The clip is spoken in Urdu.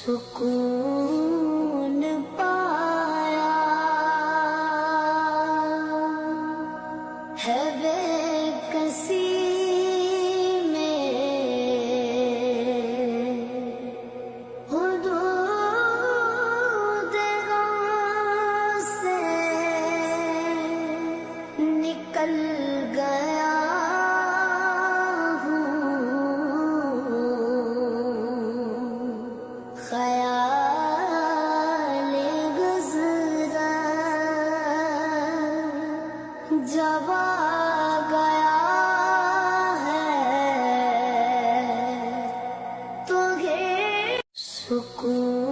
سکون پایا ہے بے کسی میں حدود غم سے نکل گیا خیال گزرا جب آ گیا ہے تو یہ سکون